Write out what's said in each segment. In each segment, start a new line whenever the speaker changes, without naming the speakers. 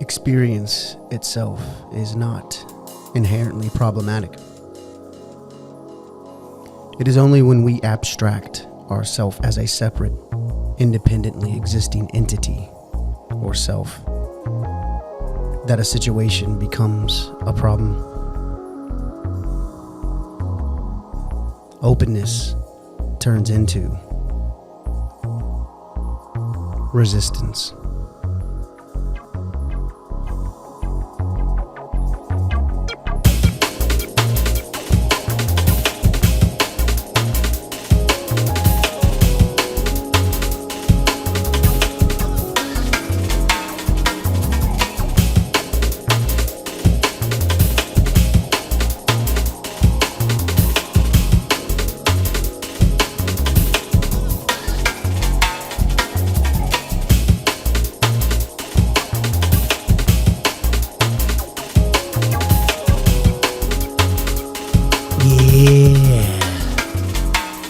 experience itself is not inherently problematic. It is only when we abstract ourself as a separate, independently existing entity or self that a situation becomes a problem. Openness turns into resistance.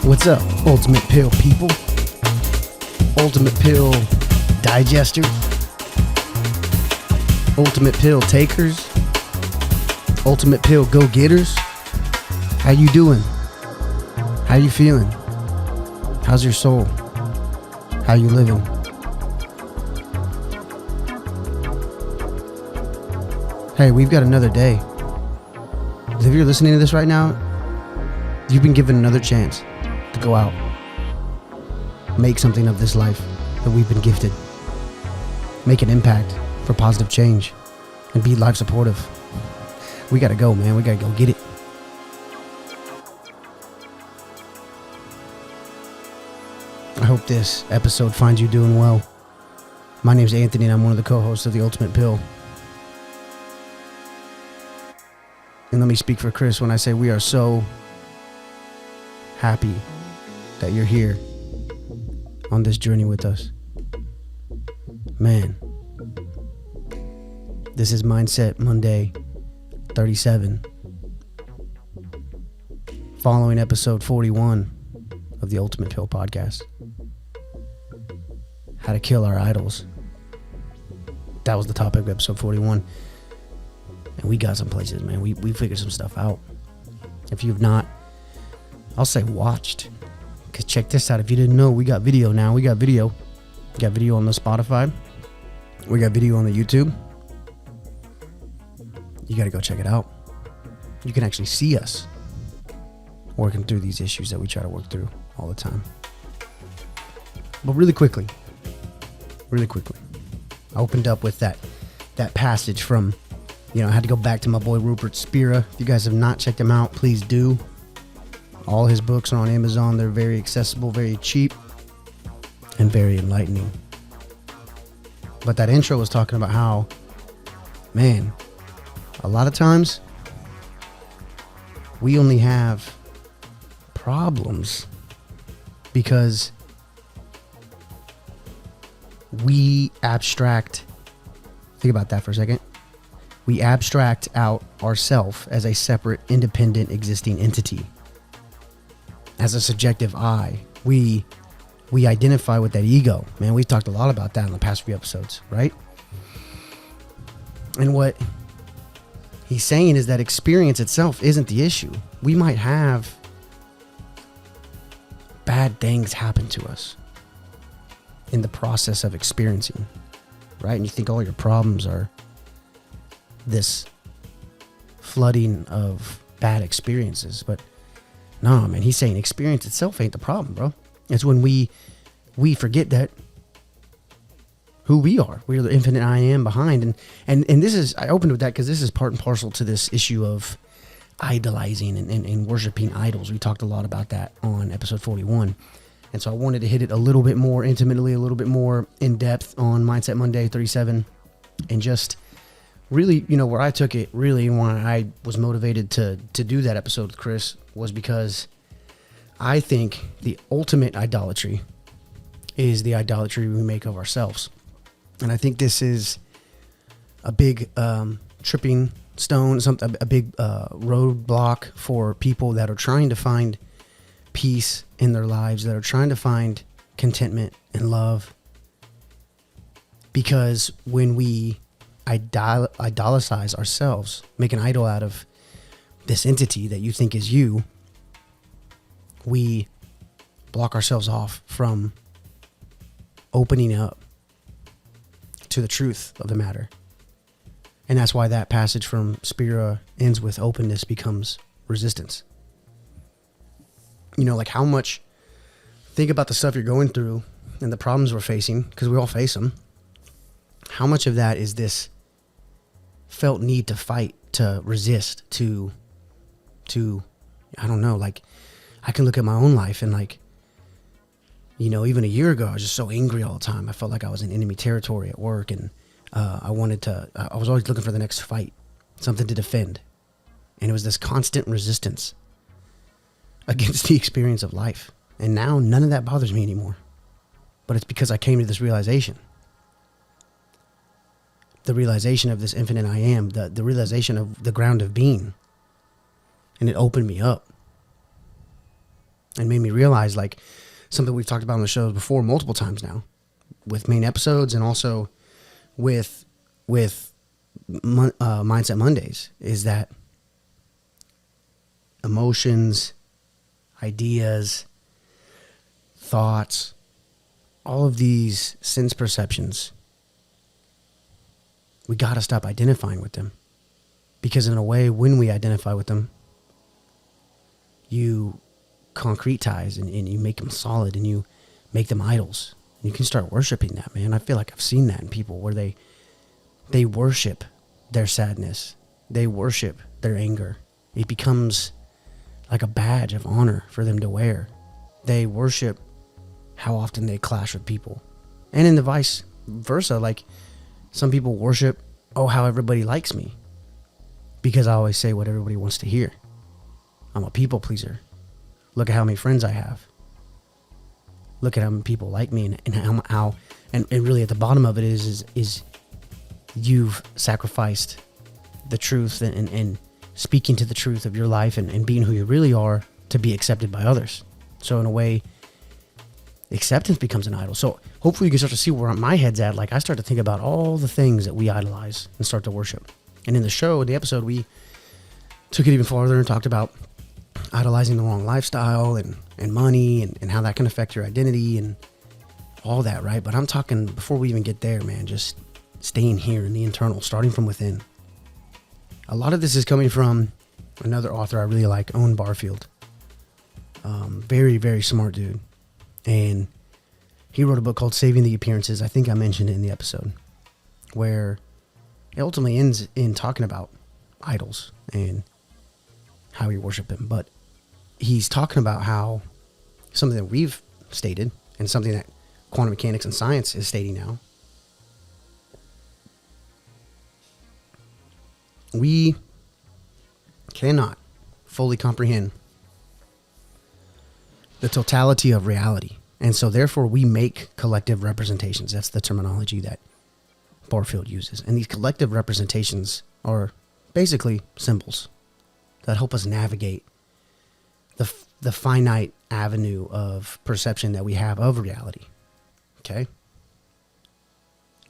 What's up, Ultimate Pill people? Ultimate Pill digesters? Ultimate Pill takers? Ultimate Pill go-getters? How you doing? How you feeling? How's your soul? How you living? Hey, we've got another day. If you're listening to this right now, you've been given another chance to go out, make something of this life that we've been gifted, make an impact for positive change, and be life supportive. We gotta go, man. We gotta go get it. I hope this episode finds you doing well. My name's Anthony, and I'm one of the co-hosts of The Ultimate Pill. And let me speak for Chris when I say we are so happy that you're here on this journey with us. Man, this is Mindset Monday 37, following episode 41 of the Ultimate Pill podcast. How to kill our idols. That was the topic of episode 41. And we got some places, man. We figured some stuff out. If you've not, I'll say watched. Because check this out. If you didn't know, we got video now. We got video. We got video on the Spotify. We got video on the YouTube. You got to go check it out. You can actually see us working through these issues that we try to work through all the time. But really quickly, I opened up with that passage from, I had to go back to my boy Rupert Spira. If you guys have not checked him out, please do. All his books are on Amazon. They're very accessible, very cheap, and very enlightening. But that intro was talking about how, man, a lot of times we only have problems because we abstract. Think about that for a second. We abstract out ourself as a separate, independent, existing entity. As a subjective I, we identify with that ego. Man, we've talked a lot about that in the past few episodes, right? And what he's saying is that experience itself isn't the issue. We might have bad things happen to us in the process of experiencing, right? And you think all your problems are this flooding of bad experiences, but no, man, he's saying experience itself ain't the problem, bro. It's when we forget that who we are. We're the infinite I am behind. And this is, I opened with that because this is part and parcel to this issue of idolizing and worshiping idols. We talked a lot about that on episode 41. And so I wanted to hit it a little bit more intimately, a little bit more in depth on Mindset Monday 37, and just really, where I took it, really why I was motivated to do that episode with Chris was because I think the ultimate idolatry is the idolatry we make of ourselves. And I think this is a big tripping stone, a big roadblock for people that are trying to find peace in their lives, that are trying to find contentment and love. Because when we idolize ourselves, make an idol out of this entity that you think is you, we block ourselves off from opening up to the truth of the matter. And that's why that passage from Spira ends with openness becomes resistance. You know, like how much, think about the stuff you're going through and the problems we're facing, because we all face them. How much of that is this felt need to fight, to resist, to I don't know, like I can look at my own life and like, you know, even a year ago, I was just so angry all the time. I felt like I was in enemy territory at work, and I was always looking for the next fight, something to defend. And it was this constant resistance against the experience of life. And now none of that bothers me anymore. But it's because I came to this realization. The realization of this infinite I am, the realization of the ground of being. And it opened me up. And made me realize, like, something we've talked about on the show before multiple times now, with main episodes and also with Mindset Mondays, is that emotions, ideas, thoughts, all of these sense perceptions, we got to stop identifying with them. Because in a way, when we identify with them, you concretize and you make them solid and you make them idols. You can start worshiping that, man. I feel like I've seen that in people where they worship their sadness. They worship their anger. It becomes like a badge of honor for them to wear. They worship how often they clash with people. And in the vice versa, like some people worship, how everybody likes me because I always say what everybody wants to hear. I'm a people pleaser. Look at how many friends I have. Look at how many people like me, and how really at the bottom of it is you've sacrificed the truth and speaking to the truth of your life and being who you really are to be accepted by others. So in a way, acceptance becomes an idol. So hopefully you can start to see where my head's at. Like I start to think about all the things that we idolize and start to worship. And in the episode, we took it even farther and talked about idolizing the wrong lifestyle and money and how that can affect your identity and all that, right? But I'm talking, before we even get there, man, just staying here in the internal, starting from within. A lot of this is coming from another author I really like, Owen Barfield. Very, very smart dude. And he wrote a book called Saving the Appearances. I think I mentioned it in the episode, where it ultimately ends in talking about idols and how we worship them. But he's talking about how something that we've stated and something that quantum mechanics and science is stating now. We cannot fully comprehend the totality of reality. And so therefore we make collective representations. That's the terminology that Barfield uses. And these collective representations are basically symbols that help us navigate the finite avenue of perception that we have of reality. Okay?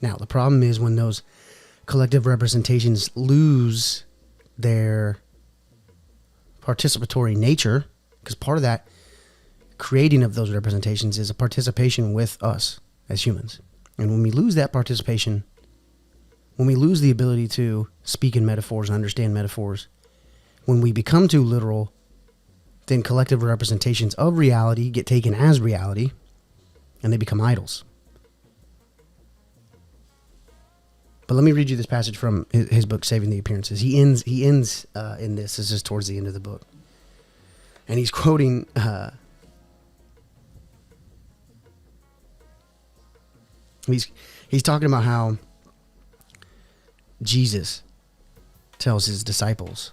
Now, the problem is when those collective representations lose their participatory nature, because part of that creating of those representations is a participation with us as humans. And when we lose that participation, when we lose the ability to speak in metaphors and understand metaphors, when we become too literal, then collective representations of reality get taken as reality and they become idols. But let me read you this passage from his book, Saving the Appearances. He ends in this. This is towards the end of the book. And he's quoting he's talking about how Jesus tells his disciples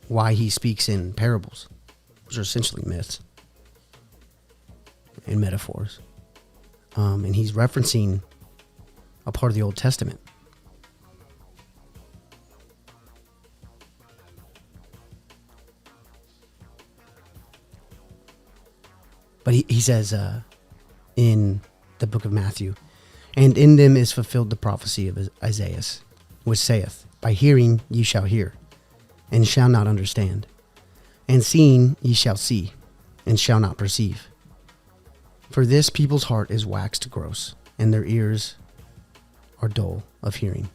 why he speaks in parables, which are essentially myths and metaphors. And he's referencing a part of the Old Testament. But he says in the book of Matthew, And in them is fulfilled the prophecy of Isaiah, which saith, By hearing ye shall hear, and shall not understand. And seeing ye shall see, and shall not perceive. For this people's heart is waxed gross, and their ears are dull of hearing.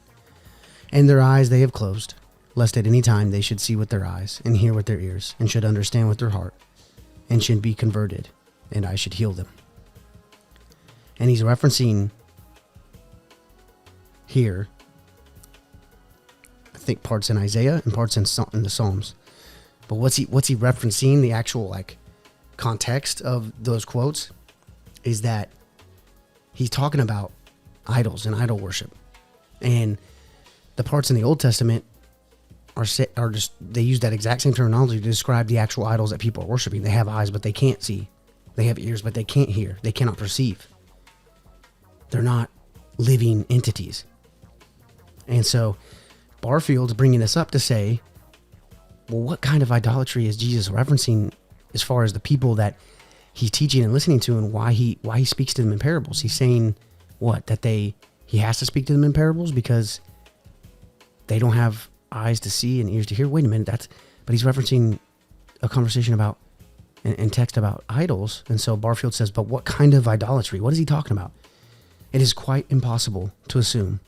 And their eyes they have closed, lest at any time they should see with their eyes, and hear with their ears, and should understand with their heart, and should be converted, and I should heal them. And he's referencing here, I think, parts in Isaiah and parts in the Psalms. But what's he referencing? The actual context of those quotes is that he's talking about idols and idol worship, and the parts in the Old Testament are just, they use that exact same terminology to describe the actual idols that people are worshiping. They have eyes, but they can't see. They have ears, but they can't hear. They cannot perceive. They're not living entities. And so Barfield's bringing this up to say, well, what kind of idolatry is Jesus referencing as far as the people that he's teaching and listening to, and why he speaks to them in parables? He's saying what? That he has to speak to them in parables because they don't have eyes to see and ears to hear. Wait a minute, but he's referencing a conversation about and text about idols. And so Barfield says, but what kind of idolatry? What is he talking about? It is quite impossible to assume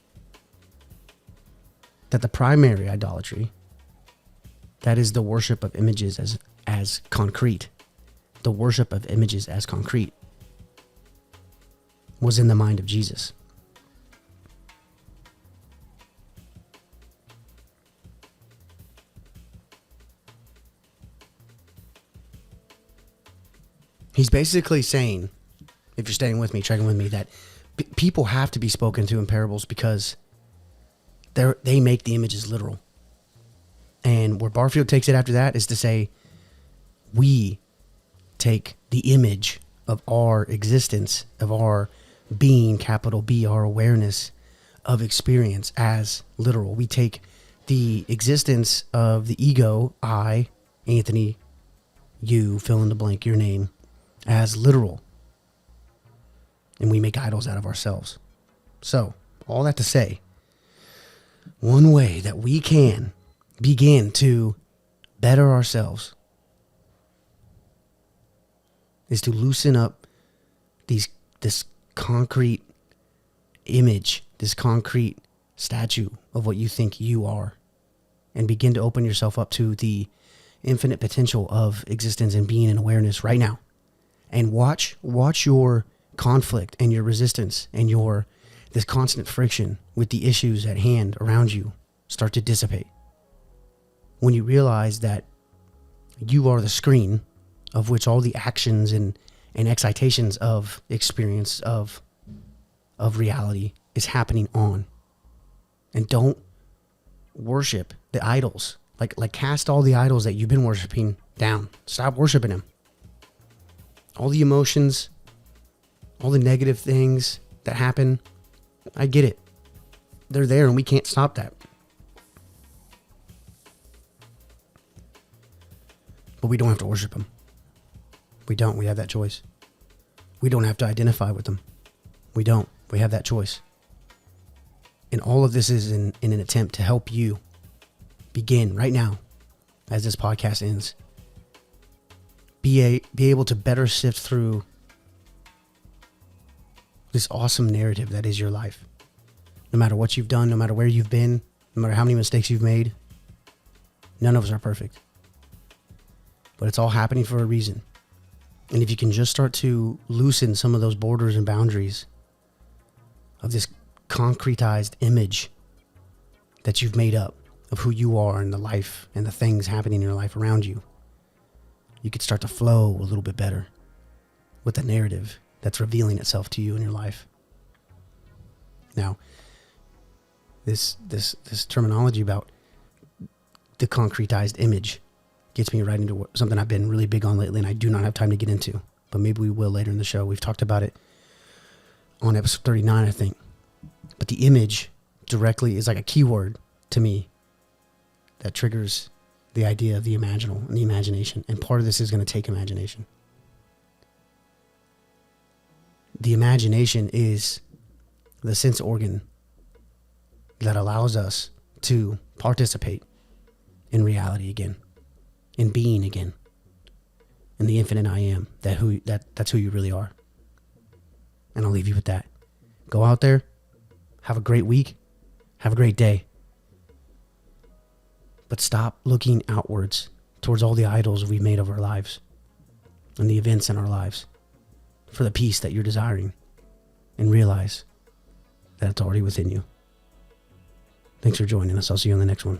that the primary idolatry, that is the worship of images as concrete, the worship of images as concrete, was in the mind of Jesus. He's basically saying, if you're staying with me, checking with me, that people have to be spoken to in parables because they make the images literal. And where Barfield takes it after that is to say, we take the image of our existence, of our being, capital B, our awareness of experience as literal. We take the existence of the ego, I, Anthony, you, fill in the blank, your name, as literal. And we make idols out of ourselves. So, all that to say, one way that we can begin to better ourselves is to loosen up this concrete image, this concrete statue of what you think you are, and begin to open yourself up to the infinite potential of existence and being and awareness right now. And watch your conflict and your resistance and this constant friction with the issues at hand around you start to dissipate. When you realize that you are the screen of which all the actions and excitations of experience of reality is happening on. And don't worship the idols. Like cast all the idols that you've been worshiping down. Stop worshiping them. All the emotions, all the negative things that happen, I get it. They're there and we can't stop that. But we don't have to worship them. We don't. We have that choice. We don't have to identify with them. We don't. We have that choice. And all of this is in an attempt to help you begin right now, as this podcast ends, be able to better sift through this awesome narrative that is your life. No matter what you've done, no matter where you've been, no matter how many mistakes you've made, none of us are perfect. But it's all happening for a reason. And if you can just start to loosen some of those borders and boundaries of this concretized image that you've made up of who you are and the life and the things happening in your life around you, you could start to flow a little bit better with the narrative that's revealing itself to you in your life. Now, this terminology about the concretized image gets me right into something I've been really big on lately, and I do not have time to get into, but maybe we will later in the show. We've talked about it on episode 39, I think. But the image directly is like a keyword to me that triggers the idea of the imaginal and the imagination. And part of this is going to take imagination. The imagination is the sense organ that allows us to participate in reality again, in being again, in the infinite I am, that's who you really are. And I'll leave you with that. Go out there, have a great week, have a great day. But stop looking outwards towards all the idols we've made of our lives and the events in our lives for the peace that you're desiring, and realize that it's already within you. Thanks for joining us. I'll see you on the next one.